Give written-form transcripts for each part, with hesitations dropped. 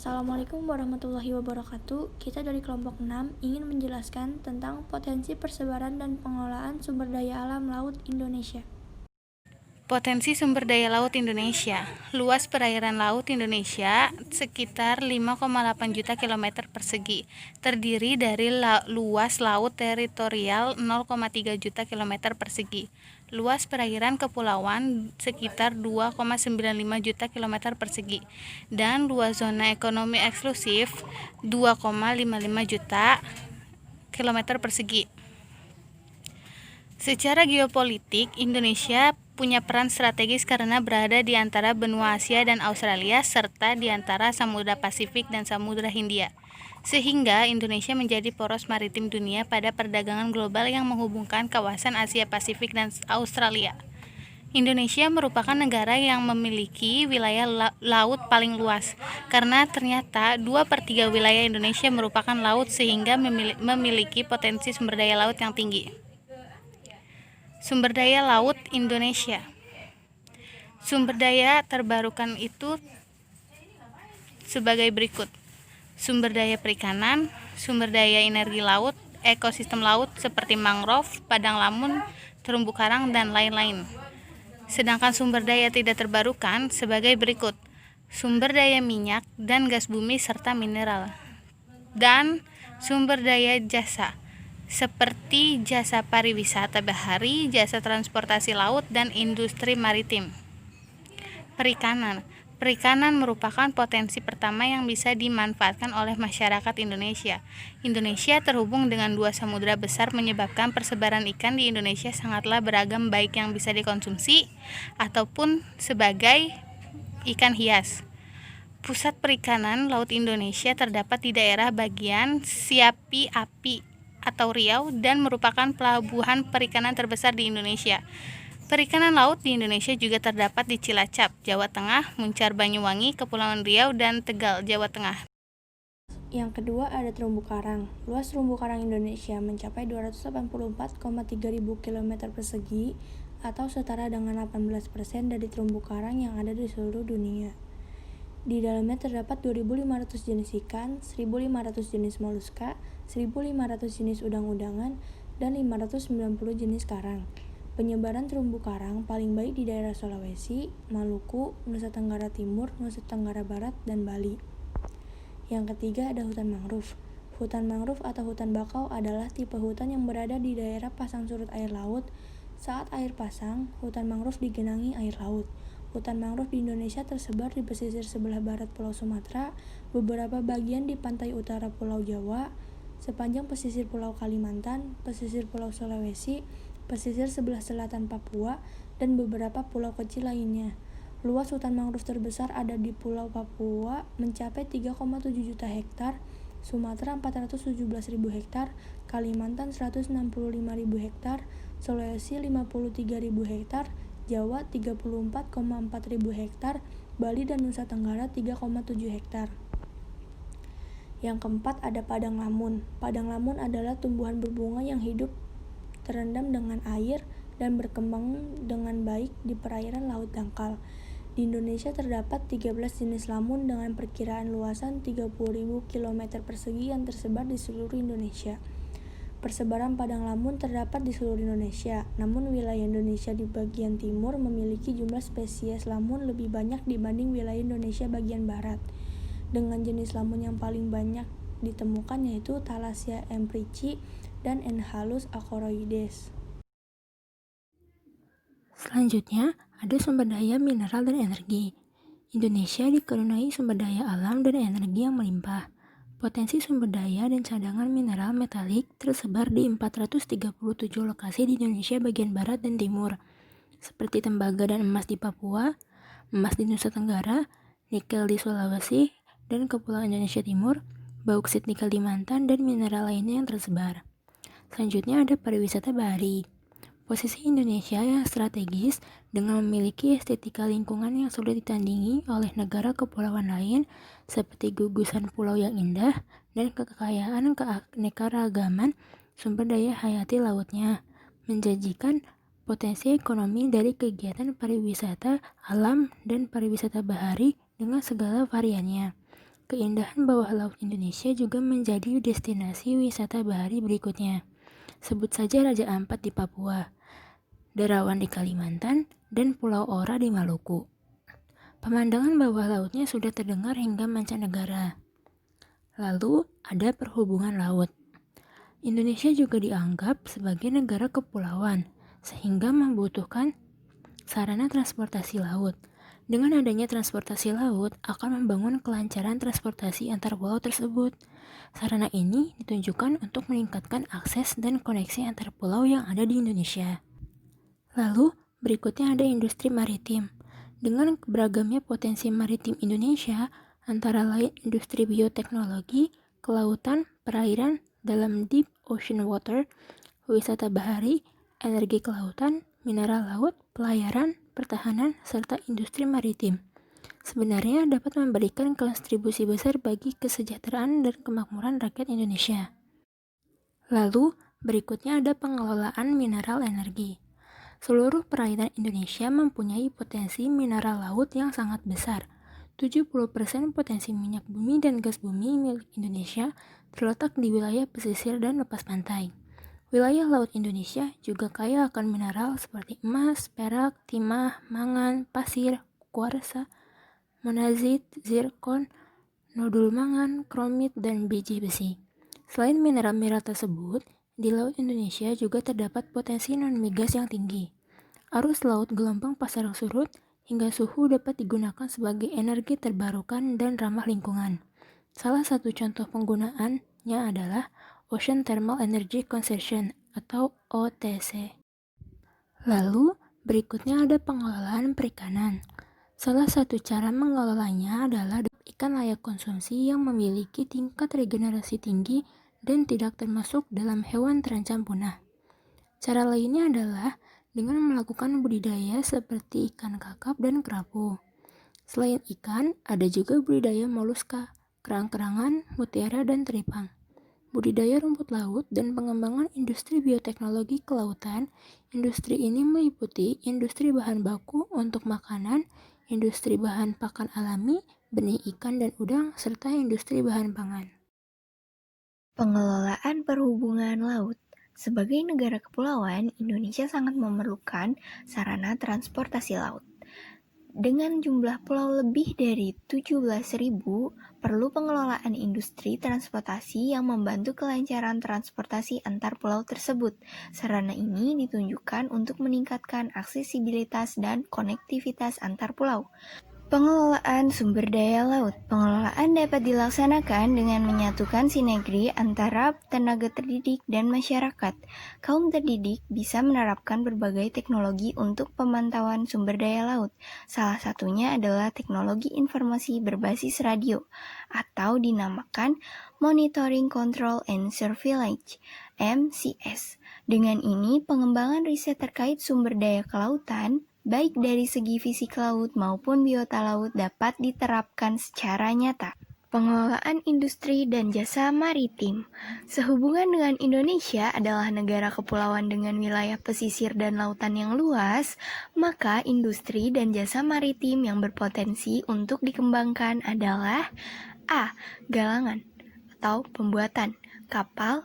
Assalamualaikum warahmatullahi wabarakatuh. Kita dari kelompok 6 ingin menjelaskan tentang potensi persebaran dan pengelolaan sumber daya alam laut Indonesia. Potensi sumber daya laut Indonesia. Luas perairan laut Indonesia sekitar 5,8 juta kilometer persegi, terdiri dari luas laut teritorial 0,3 juta kilometer persegi, luas perairan kepulauan sekitar 2,95 juta kilometer persegi, dan luas zona ekonomi eksklusif 2,55 juta kilometer persegi. Secara geopolitik, Indonesia punya peran strategis karena berada di antara benua Asia dan Australia serta di antara Samudra Pasifik dan Samudra Hindia. Sehingga Indonesia menjadi poros maritim dunia pada perdagangan global yang menghubungkan kawasan Asia Pasifik dan Australia. Indonesia merupakan negara yang memiliki wilayah laut paling luas, karena ternyata 2/3 wilayah Indonesia merupakan laut sehingga memiliki potensi sumber daya laut yang tinggi. Sumber daya laut Indonesia. Sumber daya terbarukan itu sebagai berikut: sumber daya perikanan, sumber daya energi laut, ekosistem laut seperti mangrove, padang lamun, terumbu karang, dan lain-lain. Sedangkan sumber daya tidak terbarukan sebagai berikut: sumber daya minyak dan gas bumi serta mineral, dan sumber daya jasa seperti jasa pariwisata bahari, jasa transportasi laut, dan industri maritim. Perikanan. Perikanan merupakan potensi pertama yang bisa dimanfaatkan oleh masyarakat Indonesia. Indonesia terhubung dengan 2 samudra besar menyebabkan persebaran ikan di Indonesia sangatlah beragam, baik yang bisa dikonsumsi ataupun sebagai ikan hias. Pusat perikanan laut Indonesia terdapat di daerah bagian Siapi Api atau Riau dan merupakan pelabuhan perikanan terbesar di Indonesia. Perikanan laut di Indonesia juga terdapat di Cilacap, Jawa Tengah, Muncar Banyuwangi, Kepulauan Riau, dan Tegal, Jawa Tengah. Yang kedua ada terumbu karang. Luas terumbu karang Indonesia mencapai 284,3 ribu km persegi atau setara dengan 18% dari terumbu karang yang ada di seluruh dunia. Di dalamnya terdapat 2.500 jenis ikan, 1.500 jenis moluska, 1.500 jenis udang-udangan, dan 590 jenis karang. Penyebaran terumbu karang paling baik di daerah Sulawesi, Maluku, Nusa Tenggara Timur, Nusa Tenggara Barat, dan Bali. Yang ketiga ada hutan mangrove. Hutan mangrove atau hutan bakau adalah tipe hutan yang berada di daerah pasang surut air laut. Saat air pasang, hutan mangrove digenangi air laut. Hutan mangrove di Indonesia tersebar di pesisir sebelah barat Pulau Sumatera, beberapa bagian di pantai utara Pulau Jawa, sepanjang pesisir Pulau Kalimantan, pesisir Pulau Sulawesi, pesisir sebelah selatan Papua, dan beberapa pulau kecil lainnya. Luas hutan mangrove terbesar ada di Pulau Papua mencapai 3,7 juta hektar, Sumatera 417.000 hektar, Kalimantan 165.000 hektar, Sulawesi 53.000 hektar, Jawa 34,4 ribu hektar, Bali dan Nusa Tenggara 3,7 hektar. Yang keempat ada padang lamun. Padang lamun adalah tumbuhan berbunga yang hidup terendam dengan air dan berkembang dengan baik di perairan laut dangkal. Di Indonesia terdapat 13 jenis lamun dengan perkiraan luasan 30.000 km persegi yang tersebar di seluruh Indonesia. Persebaran padang lamun terdapat di seluruh Indonesia, namun wilayah Indonesia di bagian timur memiliki jumlah spesies lamun lebih banyak dibanding wilayah Indonesia bagian barat, dengan jenis lamun yang paling banyak ditemukan yaitu Thalassia emprici dan Enhalus acoroides. Selanjutnya, ada sumber daya mineral dan energi. Indonesia dikaruniai sumber daya alam dan energi yang melimpah. Potensi sumber daya dan cadangan mineral metalik tersebar di 437 lokasi di Indonesia bagian barat dan timur, seperti tembaga dan emas di Papua, emas di Nusa Tenggara, nikel di Sulawesi, dan Kepulauan Indonesia Timur, bauksit di Kalimantan, dan mineral lainnya yang tersebar. Selanjutnya ada pariwisata bahari. Posisi Indonesia yang strategis dengan memiliki estetika lingkungan yang sulit ditandingi oleh negara kepulauan lain seperti gugusan pulau yang indah dan kekayaan keanekaragaman sumber daya hayati lautnya, menjanjikan potensi ekonomi dari kegiatan pariwisata alam dan pariwisata bahari dengan segala variannya. keindahan bawah laut Indonesia juga menjadi destinasi wisata bahari berikutnya. Sebut saja Raja Ampat di Papua, Derawan di Kalimantan, dan Pulau Ora di Maluku. Pemandangan bawah lautnya sudah terdengar hingga mancanegara. Lalu ada perhubungan laut. Indonesia juga dianggap sebagai negara kepulauan, sehingga membutuhkan sarana transportasi laut. Dengan adanya transportasi laut, akan membangun kelancaran transportasi antar pulau tersebut. Sarana ini ditunjukkan untuk meningkatkan akses dan koneksi antar pulau yang ada di Indonesia. Lalu, berikutnya ada industri maritim. Dengan beragamnya potensi maritim Indonesia, antara lain industri bioteknologi, kelautan, perairan, dalam deep ocean water, wisata bahari, energi kelautan, mineral laut, pelayaran, pertahanan, serta industri maritim. Sebenarnya dapat memberikan kontribusi besar bagi kesejahteraan dan kemakmuran rakyat Indonesia. Lalu, berikutnya ada pengelolaan mineral energi. Seluruh perairan Indonesia mempunyai potensi mineral laut yang sangat besar. 70% potensi minyak bumi dan gas bumi milik Indonesia terletak di wilayah pesisir dan lepas pantai. Wilayah laut Indonesia juga kaya akan mineral seperti emas, perak, timah, mangan, pasir, kuarsa, monazit, zirkon, nodul mangan, kromit, dan biji besi. Selain mineral-mineral tersebut, di laut Indonesia juga terdapat potensi non-migas yang tinggi. Arus laut gelombang pasang surut hingga suhu dapat digunakan sebagai energi terbarukan dan ramah lingkungan. Salah satu contoh penggunaannya adalah Ocean Thermal Energy Conversion atau OTC. Lalu, berikutnya ada pengelolaan perikanan. Salah satu cara mengelolanya adalah ikan layak konsumsi yang memiliki tingkat regenerasi tinggi dan tidak termasuk dalam hewan terancam punah. Cara lainnya adalah dengan melakukan budidaya seperti ikan kakap dan kerapu. Selain ikan, ada juga budidaya moluska, kerang-kerangan, mutiara, dan teripang. Budidaya rumput laut dan pengembangan industri bioteknologi kelautan. Industri ini meliputi industri bahan baku untuk makanan, industri bahan pakan alami, benih ikan dan udang, serta industri bahan pangan. Pengelolaan perhubungan laut. Sebagai negara kepulauan, Indonesia sangat memerlukan sarana transportasi laut. Dengan jumlah pulau lebih dari 17.000, perlu pengelolaan industri transportasi yang membantu kelancaran transportasi antar pulau tersebut. Sarana ini ditunjukkan untuk meningkatkan aksesibilitas dan konektivitas antar pulau. Pengelolaan sumber daya laut. Pengelolaan dapat dilaksanakan dengan menyatukan sinergi antara tenaga terdidik dan masyarakat. Kaum terdidik bisa menerapkan berbagai teknologi untuk pemantauan sumber daya laut. Salah satunya adalah teknologi informasi berbasis radio atau dinamakan Monitoring, Control, and Surveillance (MCS). Dengan ini, pengembangan riset terkait sumber daya kelautan baik dari segi fisik laut maupun biota laut dapat diterapkan secara nyata. Pengelolaan industri dan jasa maritim. Sehubungan dengan Indonesia adalah negara kepulauan dengan wilayah pesisir dan lautan yang luas, maka industri dan jasa maritim yang berpotensi untuk dikembangkan adalah A. Galangan atau pembuatan kapal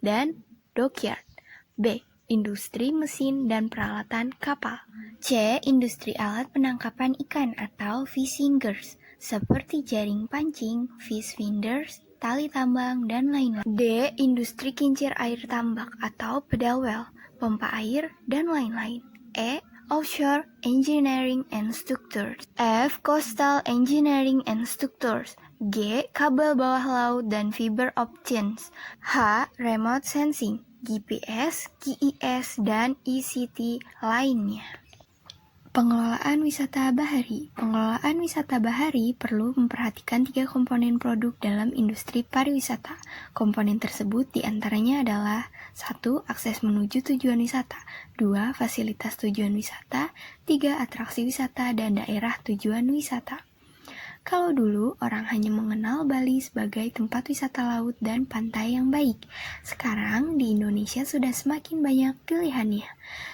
dan dockyard. B. Industri mesin dan peralatan kapal. C. Industri alat penangkapan ikan atau fishing gears, seperti jaring pancing, fish finders, tali tambang, dan lain-lain. D. Industri kincir air tambak atau pedal well, pompa air, dan lain-lain. E. Offshore engineering and structures. F. Coastal engineering and structures. G. Kabel bawah laut dan fiber optics. H. Remote sensing, GPS, GIS, dan ICT lainnya. Pengelolaan wisata bahari. Pengelolaan wisata bahari perlu memperhatikan 3 komponen produk dalam industri pariwisata. Komponen tersebut diantaranya adalah 1. Akses menuju tujuan wisata, 2. Fasilitas tujuan wisata, 3. Atraksi wisata dan daerah tujuan wisata. Kalau dulu orang hanya mengenal Bali sebagai tempat wisata laut dan pantai yang baik, sekarang di Indonesia sudah semakin banyak pilihannya.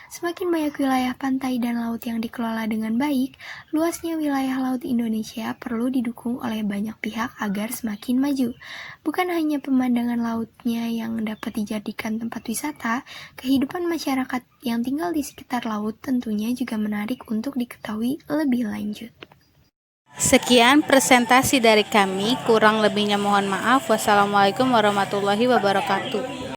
Semakin banyak wilayah pantai dan laut yang dikelola dengan baik, luasnya wilayah laut Indonesia perlu didukung oleh banyak pihak agar semakin maju. Bukan hanya pemandangan lautnya yang dapat dijadikan tempat wisata, kehidupan masyarakat yang tinggal di sekitar laut tentunya juga menarik untuk diketahui lebih lanjut. Sekian presentasi dari kami, kurang lebihnya mohon maaf. Wassalamualaikum warahmatullahi wabarakatuh.